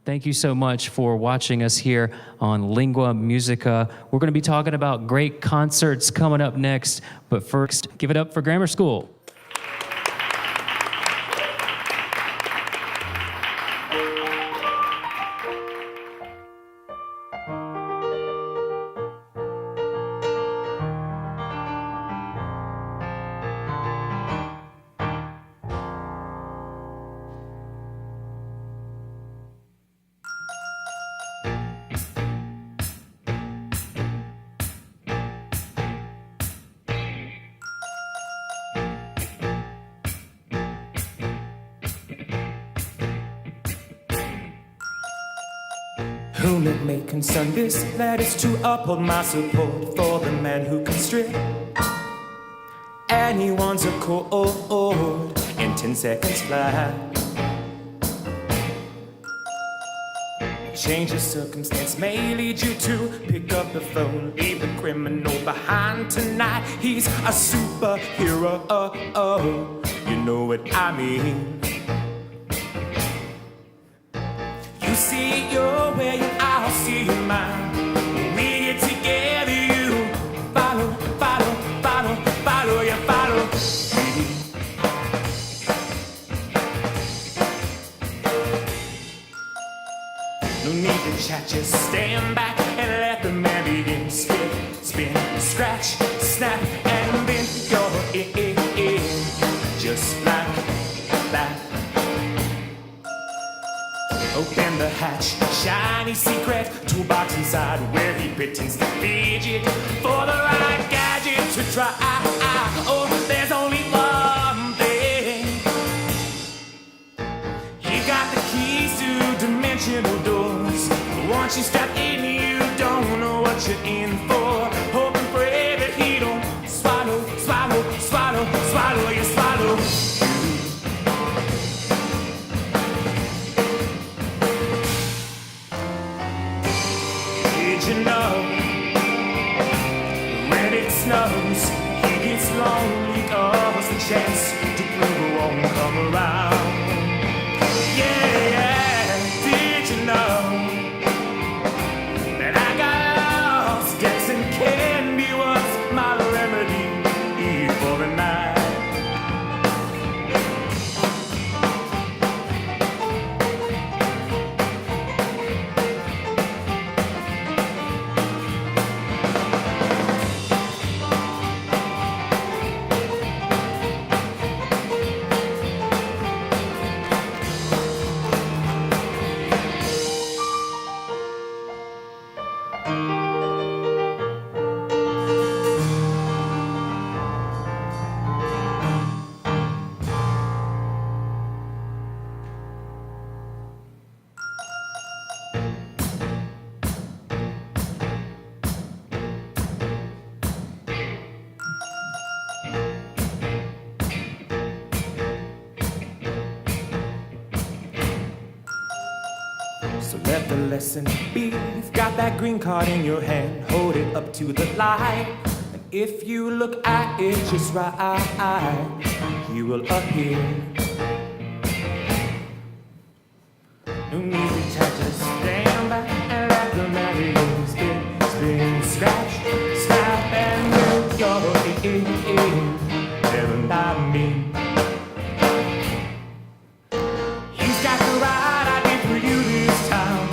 Thank you so much for watching us here on Lingua Musica. We're going to be talking about great concerts coming up next, but first, give it up for Grammar School. Whom it may concern this, that is to uphold my support for the man who can strip anyone's accord in 10 seconds flat. Change of circumstance may lead you to pick up the phone, leave the criminal behind tonight. He's a superhero, you know what I mean. You see your way and I'll see mine. When we get together, you follow, follow, follow, follow, you follow me. No need to chat, just stand back and let the man begin. Spin, spin, scratch, snap, and bend your in, just like that. Open the hatch, shiny secret toolbox inside where he pretends to fidget for the right gadget to try. Oh, there's only one thing. You got the keys to dimensional doors. Once you step in, you don't know what you're in for. Hope and pray that he don't swallow, swallow, swallow, swallow, you swallow. You know, when it snows, he gets lonely, cause the chance to prove won't come around. Yeah, yeah, did you know that I got lost? Steps and candy was my remedy for the night. So let the lesson be. You've got that green card in your hand, hold it up to the light. And if you look at it just right, you will appear. No need to chat, just stand back and let the melody spin, spin, scratch, snap, and move your in. Never mind me. He's got the right idea for you this time,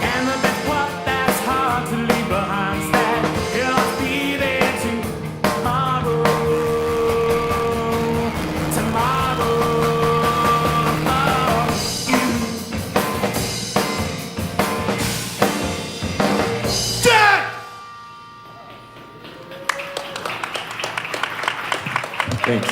and the best part that's hard to leave behind is that he'll be there tomorrow. Dad! Thanks.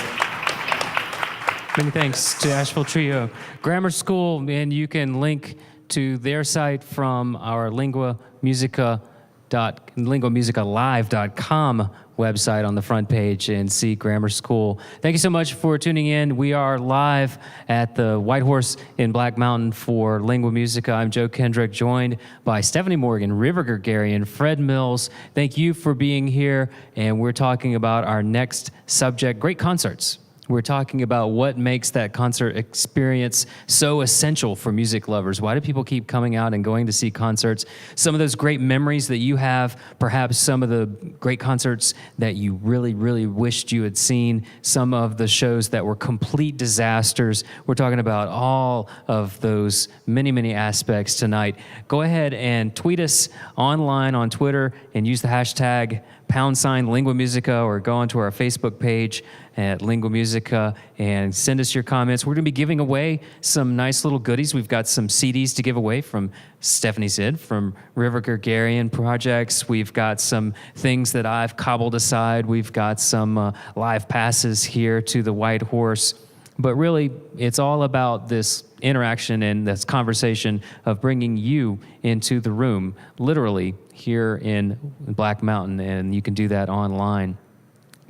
Many thanks to Asheville Trio. Grammar School, and you can link to their site from our linguamusicalive.com website on the front page and see Grammar School. Thank you so much for tuning in. We are live at the White Horse in Black Mountain for Lingua Musica. I'm Joe Kendrick, joined by Stephanie Morgan, River Gregarian, Fred Mills. Thank you for being here, and we're talking about our next subject, great concerts. We're talking about what makes that concert experience so essential for music lovers. Why do people keep coming out and going to see concerts? Some of those great memories that you have, perhaps some of the great concerts that you really, really wished you had seen, some of the shows that were complete disasters. We're talking about all of those many, many aspects tonight. Go ahead and tweet us online on Twitter and use the hashtag #Lingua Musica, or go onto our Facebook page at Lingua Musica and send us your comments. We're going to be giving away some nice little goodies. We've got some CDs to give away from Stephanie Zid from River Gregarian Projects. We've got some things that I've cobbled aside. We've got some live passes here to the White Horse. But really, it's all about this interaction and this conversation of bringing you into the room, literally here in Black Mountain, and you can do that online.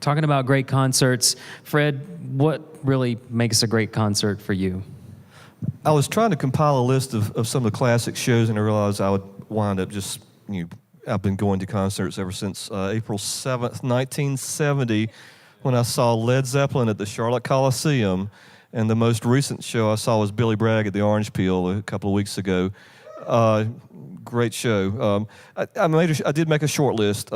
Talking about great concerts, Fred, what really makes a great concert for you? I was trying to compile a list of some of the classic shows, and I realized I would wind up just, I've been going to concerts ever since April 7th, 1970, when I saw Led Zeppelin at the Charlotte Coliseum, and the most recent show I saw was Billy Bragg at the Orange Peel a couple of weeks ago. Great show. I did make a short list.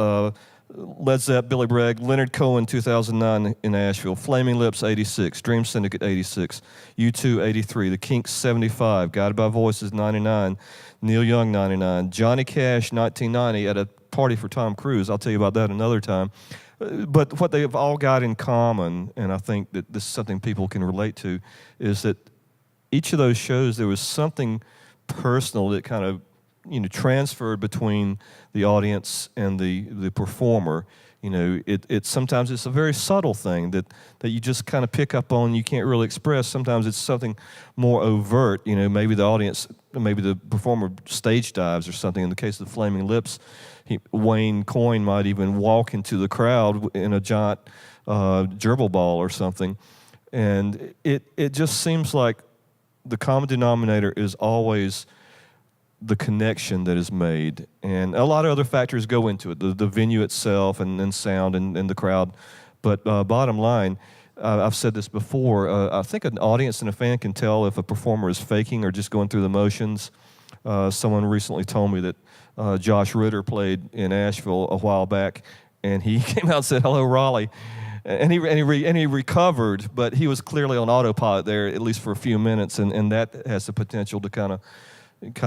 Led Zepp, Billy Bragg, Leonard Cohen, 2009 in Nashville, Flaming Lips, 86, Dream Syndicate, 86, U2, 83, The Kinks, 75, Guided by Voices, 99, Neil Young, 99, Johnny Cash, 1990, at a party for Tom Cruise. I'll tell you about that another time. But what they've all got in common, and I think that this is something people can relate to, is that each of those shows, there was something personal that kind of transferred between the audience and the performer. Sometimes it's a very subtle thing that you just kind of pick up on, you can't really express. Sometimes it's something more overt. Maybe the audience, maybe the performer stage dives or something. In the case of the Flaming Lips, Wayne Coyne might even walk into the crowd in a giant gerbil ball or something. And it just seems like the common denominator is always the connection that is made. And a lot of other factors go into it, the venue itself and sound and the crowd. But bottom line, I've said this before, I think an audience and a fan can tell if a performer is faking or just going through the motions. Someone recently told me that Josh Ritter played in Asheville a while back, and he came out and said, "Hello, Raleigh." And he recovered, but he was clearly on autopilot there, at least for a few minutes, and that has the potential to kind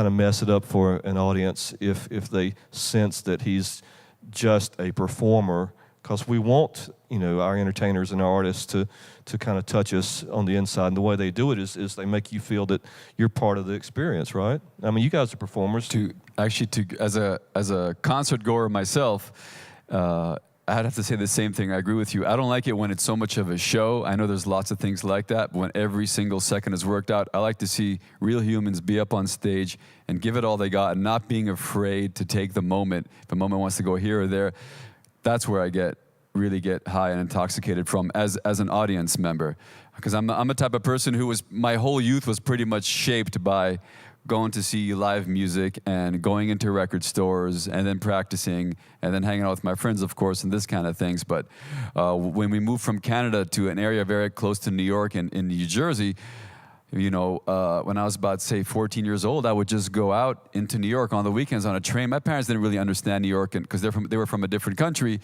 of mess it up for an audience if they sense that he's just a performer, because we want our entertainers and our artists to kind of touch us on the inside, and the way they do it is they make you feel that you're part of the experience, right? I mean, you guys are performers. As a concert goer myself, I'd have to say the same thing. I agree with you. I don't like it when it's so much of a show. I know there's lots of things like that, but when every single second is worked out, I like to see real humans be up on stage and give it all they got and not being afraid to take the moment. If a moment wants to go here or there, that's where I really get high and intoxicated from as an audience member. Because I'm a type of person my whole youth was pretty much shaped by going to see live music and going into record stores and then practicing and then hanging out with my friends, of course, and this kind of things. But when we moved from Canada to an area very close to New York and in New Jersey, when I was about, say, 14 years old, I would just go out into New York on the weekends on a train. My parents didn't really understand New York because they were from a different country.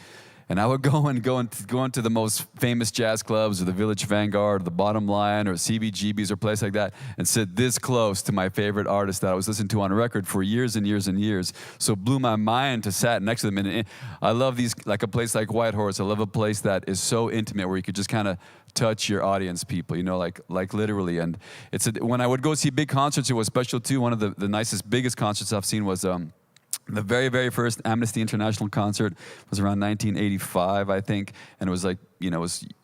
And I would go into the most famous jazz clubs, or the Village Vanguard, or the Bottom Line, or CBGB's, or a place like that, and sit this close to my favorite artist that I was listening to on record for years and years and years. So it blew my mind to sat next to them. And I love like a place like White Horse. I love a place that is so intimate where you could just kind of touch your audience people, like literally. And when I would go see big concerts, it was special too. One of the nicest, biggest concerts I've seen was the very, very first Amnesty International concert was around 1985, I think, and it was like,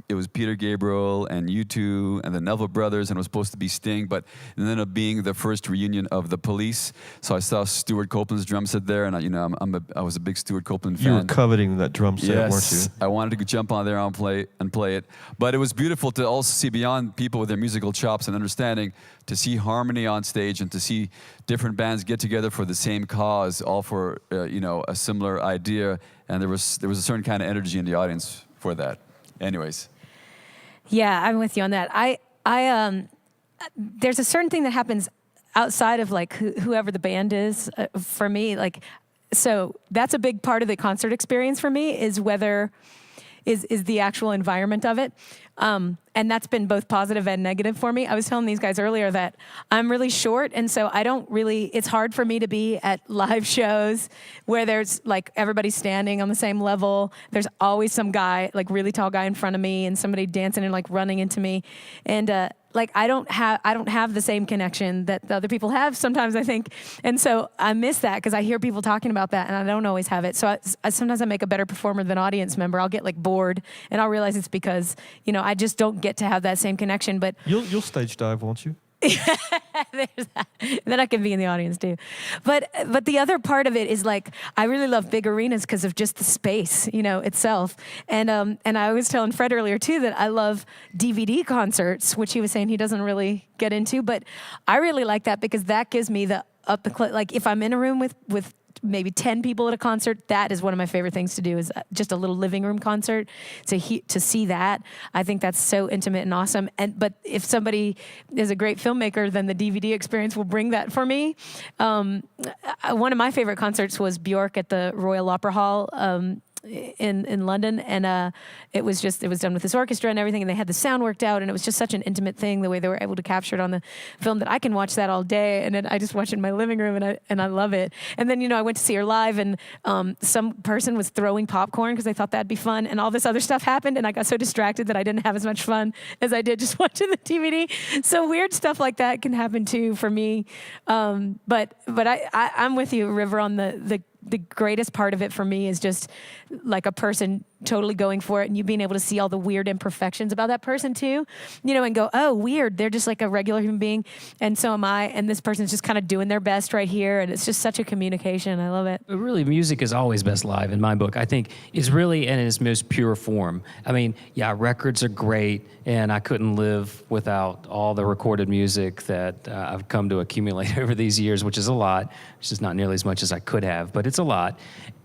it was Peter Gabriel and U2 and the Neville Brothers, and it was supposed to be Sting, but it ended up being the first reunion of the Police. So I saw Stuart Copeland's drum set there, and I was a big Stuart Copeland fan. You were coveting that drum set, weren't you? I wanted to jump on there and play it. But it was beautiful to also see beyond people with their musical chops and understanding, to see harmony on stage and to see different bands get together for the same cause, all for a similar idea. And there was a certain kind of energy in the audience for that. Anyways. Yeah, I'm with you on that. There's a certain thing that happens outside of like whoever the band is for me. Like, so that's a big part of the concert experience for me is the actual environment of it. And that's been both positive and negative for me. I was telling these guys earlier that I'm really short, and so it's hard for me to be at live shows where there's like everybody standing on the same level. There's always some guy, like really tall guy in front of me and somebody dancing and like running into me. And like I don't have the same connection that the other people have sometimes, I think. And so I miss that because I hear people talking about that and I don't always have it. So sometimes I make a better performer than audience member. I'll get like bored and I'll realize it's because, I just don't get to have that same connection. But you'll stage dive, won't you? There's that. Then I can be in the audience too. But the other part of it is like I really love big arenas because of just the space, itself. And I was telling Fred earlier too that I love DVD concerts, which he was saying he doesn't really get into, but I really like that because that gives me the like if I'm in a room with maybe 10 people at a concert, that is one of my favorite things to do is just a little living room concert. To see that, I think that's so intimate and awesome. But if somebody is a great filmmaker, then the DVD experience will bring that for me. One of my favorite concerts was Bjork at the Royal Opera Hall in London, and it was done with this orchestra and everything, and they had the sound worked out, and it was just such an intimate thing the way they were able to capture it on the film that I can watch that all day, and then I just watch it in my living room, and I love it. And then I went to see her live, and some person was throwing popcorn because they thought that'd be fun, and all this other stuff happened, and I got so distracted that I didn't have as much fun as I did just watching the DVD. So weird stuff like that can happen too for me. But I'm with you, River, on the greatest part of it for me is just like a person totally going for it and you being able to see all the weird imperfections about that person too, and go, oh, weird. They're just like a regular human being. And so am I. And this person's just kind of doing their best right here. And it's just such a communication. I love it. But really, music is always best live in my book. I think is really in its most pure form. I mean, yeah, records are great. And I couldn't live without all the recorded music that I've come to accumulate over these years, which is a lot. It's just not nearly as much as I could have, but it's a lot.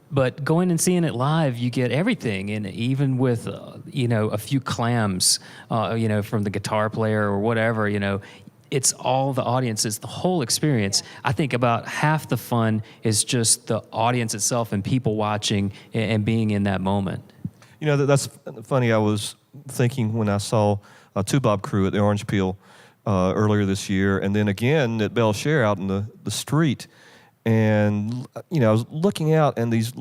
But going and seeing it live, you get everything, and even with a few clams, from the guitar player or whatever, it's all the audience, it's the whole experience. I think about half the fun is just the audience itself and people watching and being in that moment. That's funny. I was thinking when I saw Two Bob Crew at the Orange Peel earlier this year, and then again at Belcher out in the street. And, I was looking out and these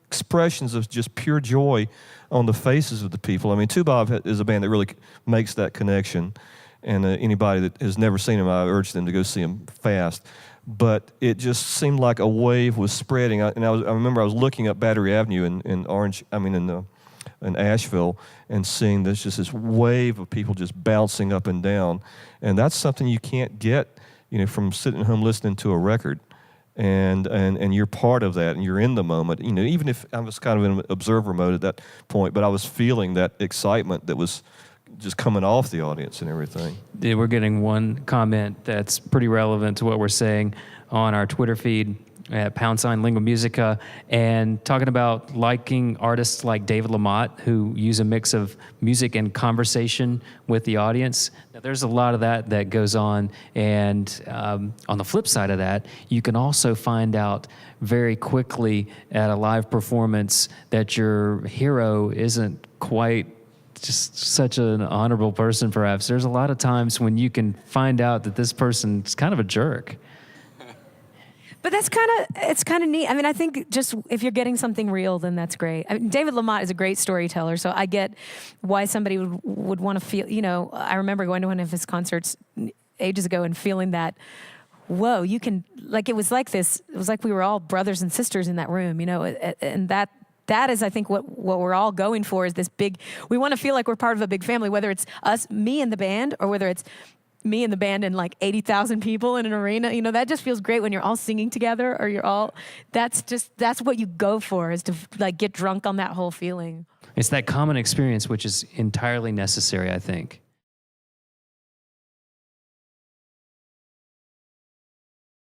expressions of just pure joy on the faces of the people. I mean, Two Bob is a band that really makes that connection. And anybody that has never seen them, I urge them to go see them fast. But it just seemed like a wave was spreading. I remember I was looking up Battery Avenue in Asheville and seeing this wave of people just bouncing up and down. And that's something you can't get, from sitting at home listening to a record. And you're part of that, and you're in the moment. Even if I was kind of in observer mode at that point, but I was feeling that excitement that was just coming off the audience and everything. We're getting one comment that's pretty relevant to what we're saying on our Twitter feed at # Lingua Musica, and talking about liking artists like David Lamott who use a mix of music and conversation with the audience. Now, there's a lot of that goes on, and on the flip side of that, you can also find out very quickly at a live performance that your hero isn't quite just such an honorable person, perhaps. There's a lot of times when you can find out that this person's kind of a jerk. But it's kind of neat. I mean, I think just if you're getting something real, then that's great. I mean, David Lamott is a great storyteller, so I get why somebody would want to feel, I remember going to one of his concerts ages ago and feeling that, whoa, you can, like, it was like we were all brothers and sisters in that room, and that is, I think, what we're all going for is this big, we want to feel like we're part of a big family, whether it's us, me and the band, or whether it's me and the band and like 80,000 people in an arena. That just feels great when you're all singing together, or that's what you go for, is to like get drunk on that whole feeling. It's that common experience which is entirely necessary, I think.